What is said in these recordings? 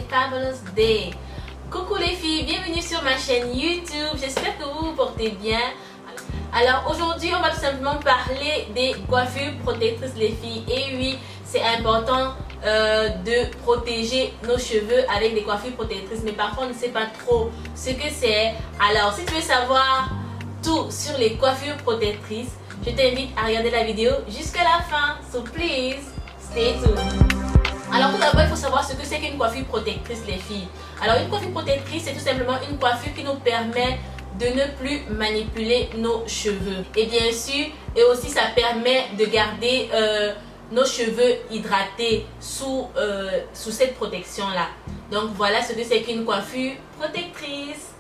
fabulous day. Coucou les filles, bienvenue sur ma chaîne YouTube. J'espère que vous vous portez bien. Alors aujourd'hui, on va tout simplement parler des coiffures protectrices les filles. Et oui, c'est important de protéger nos cheveux avec des coiffures protectrices. Mais parfois, on ne sait pas trop ce que c'est. Alors, si tu veux savoir tout sur les coiffures protectrices, je t'invite à regarder la vidéo jusqu'à la fin. So please, stay tuned. Alors tout d'abord, il faut savoir ce que c'est qu'une coiffure protectrice les filles. Alors une coiffure protectrice, c'est tout simplement une coiffure qui nous permet de ne plus manipuler nos cheveux. Et bien sûr, et aussi ça permet de garder nos cheveux hydratés sous cette protection-là. Donc voilà ce que c'est qu'une coiffure protectrice.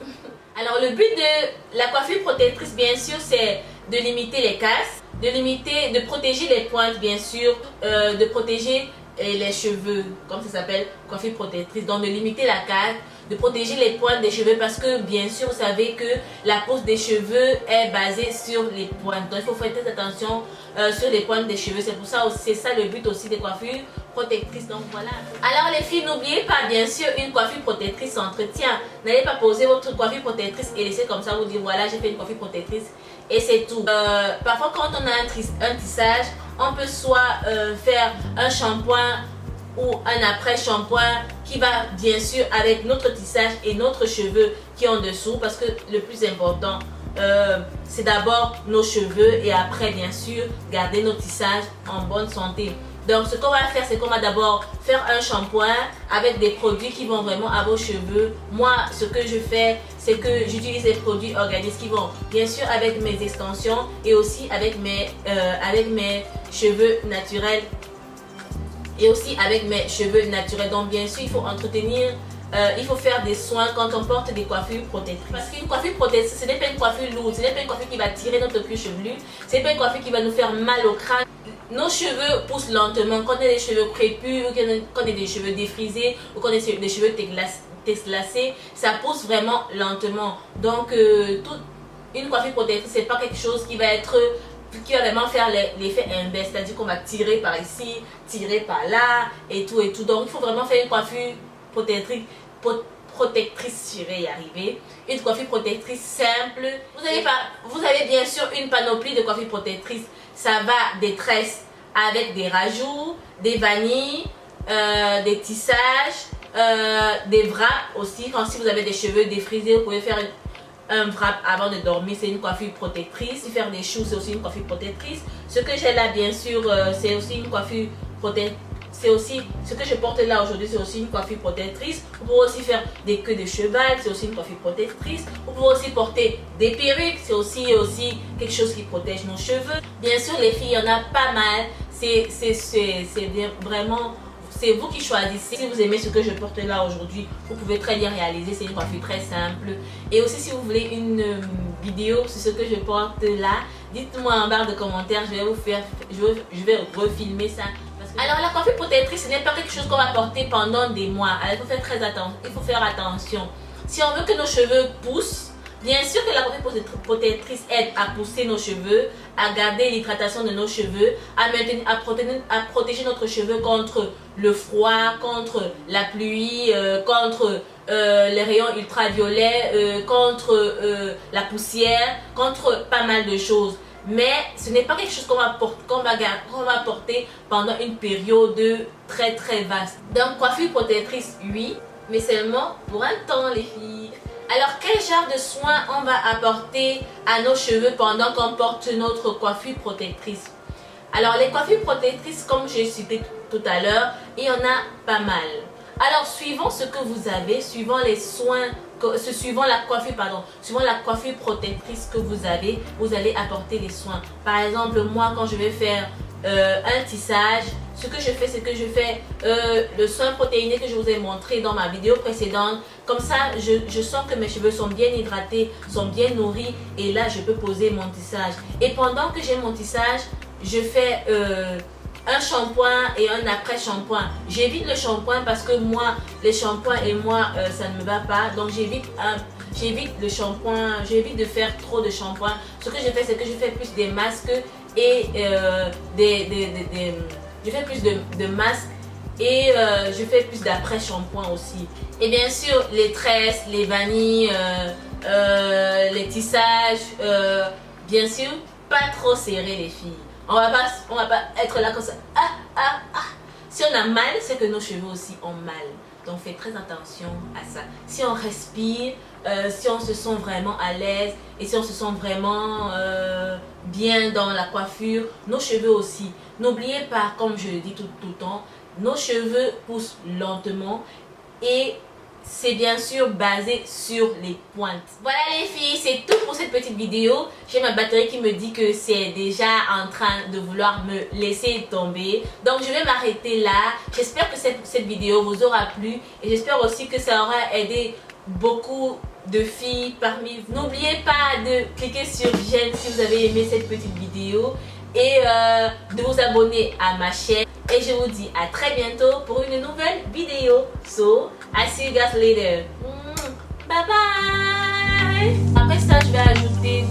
Alors le but de la coiffure protectrice, bien sûr, c'est de limiter les casses, de protéger les pointes, bien sûr, de protéger les cheveux, comme ça s'appelle, coiffure protectrice. Donc de limiter la casse, de protéger les pointes des cheveux, parce que bien sûr vous savez que la pose des cheveux est basée sur les pointes. Donc il faut faire très attention sur les pointes des cheveux. C'est pour ça aussi, c'est ça le but aussi des coiffures protectrices. Donc voilà. Alors les filles, n'oubliez pas, bien sûr, une coiffure protectrice s'entretient. N'allez pas poser votre coiffure protectrice et laisser comme ça vous dire voilà, j'ai fait une coiffure protectrice et c'est tout. Parfois quand on a un tissage, on peut soit faire un shampoing ou un après shampoing qui va bien sûr avec notre tissage et notre cheveux qui est en dessous, parce que le plus important c'est d'abord nos cheveux et après bien sûr garder nos tissages en bonne santé. Donc ce qu'on va faire, c'est qu'on va d'abord faire un shampoing avec des produits qui vont vraiment à vos cheveux. Moi ce que je fais, c'est que j'utilise des produits organisques qui vont bien sûr avec mes extensions et aussi avec mes cheveux naturels. Et aussi avec mes cheveux naturels. Donc bien sûr il faut entretenir, il faut faire des soins quand on porte des coiffures protectrices. Parce qu'une coiffure protectrice, ce n'est pas une coiffure lourde, ce n'est pas une coiffure qui va tirer notre cuir chevelu, ce n'est pas une coiffure qui va nous faire mal au crâne. Nos cheveux poussent lentement. Quand on a des cheveux crépus, ou qu'on a des cheveux défrisés, ou qu'on a des cheveux déglacés, ça pousse vraiment lentement. Donc une coiffure protectrice, c'est pas quelque chose qui va va vraiment faire l'effet inverse, c'est-à-dire qu'on va tirer par ici, tirer par là et tout. Donc il faut vraiment faire une coiffure protectrice, je vais y arriver. Une coiffure protectrice simple. Vous avez bien sûr une panoplie de coiffures protectrices. Ça va des tresses avec des rajouts, des vanilles, des tissages, des wraps aussi. Si vous avez des cheveux défrisés, vous pouvez faire un wrap avant de dormir, c'est une coiffure protectrice. Faire des choux, c'est aussi une coiffure protectrice. Ce que j'ai là, bien sûr, c'est aussi une coiffure protectrice. C'est aussi ce que je porte là aujourd'hui, c'est aussi une coiffure protectrice. Vous pouvez aussi faire des queues de cheval, c'est aussi une coiffure protectrice. Vous pouvez aussi porter des perruques, c'est aussi quelque chose qui protège nos cheveux. Bien sûr, les filles, il y en a pas mal. C'est vraiment, c'est vous qui choisissez. Si vous aimez ce que je porte là aujourd'hui, vous pouvez très bien réaliser. C'est une coiffure très simple. Et aussi, si vous voulez une vidéo sur ce que je porte là, dites-moi en barre de commentaires. Je vais refilmer ça. Alors la coiffure protectrice, ce n'est pas quelque chose qu'on va porter pendant des mois. Alors il faut faire attention. Si on veut que nos cheveux poussent, bien sûr que la coiffure protectrice aide à pousser nos cheveux, à garder l'hydratation de nos cheveux, à protéger notre cheveu contre le froid, contre la pluie, contre les rayons ultraviolets, contre la poussière, contre pas mal de choses. Mais ce n'est pas quelque chose qu'on va porter pendant une période très vaste. Donc coiffure protectrice, oui, mais seulement pour un temps les filles. Alors quel genre de soins on va apporter à nos cheveux pendant qu'on porte notre coiffure protectrice? Alors les coiffures protectrices, comme j'ai cité tout à l'heure, il y en a pas mal. Alors suivant ce que vous avez, suivant les soins, suivant la coiffure protectrice que vous avez, vous allez apporter les soins. Par exemple, moi quand je vais faire un tissage, ce que je fais, c'est que je fais le soin protéiné que je vous ai montré dans ma vidéo précédente. Comme ça, je sens que mes cheveux sont bien hydratés, sont bien nourris, et là je peux poser mon tissage. Et pendant que j'ai mon tissage, je fais un shampoing et un après shampoing. J'évite le shampoing parce que moi, les shampoings et moi, ça ne me va pas. Donc j'évite le shampoing, j'évite de faire trop de shampoing. Ce que je fais, c'est que je fais plus des masques et je fais plus de masques et je fais plus d'après-shampoing aussi. Et bien sûr, les tresses, les vanilles, les tissages, bien sûr, pas trop serré les filles. On va pas être là comme ça. Si on a mal, c'est que nos cheveux aussi ont mal. Donc faites très attention à ça. Si on respire, si on se sent vraiment à l'aise et si on se sent vraiment bien dans la coiffure, nos cheveux aussi. N'oubliez pas, comme je le dis tout le temps, nos cheveux poussent lentement et c'est bien sûr basé sur les pointes. Voilà les filles, c'est tout pour cette petite vidéo. J'ai ma batterie qui me dit que c'est déjà en train de vouloir me laisser tomber. Donc je vais m'arrêter là. J'espère que cette vidéo vous aura plu. Et j'espère aussi que ça aura aidé beaucoup de filles parmi vous. N'oubliez pas de cliquer sur j'aime si vous avez aimé cette petite vidéo. Et de vous abonner à ma chaîne. Et je vous dis à très bientôt pour une nouvelle vidéo. So, I see you guys later. Bye bye. Après ça, je vais ajouter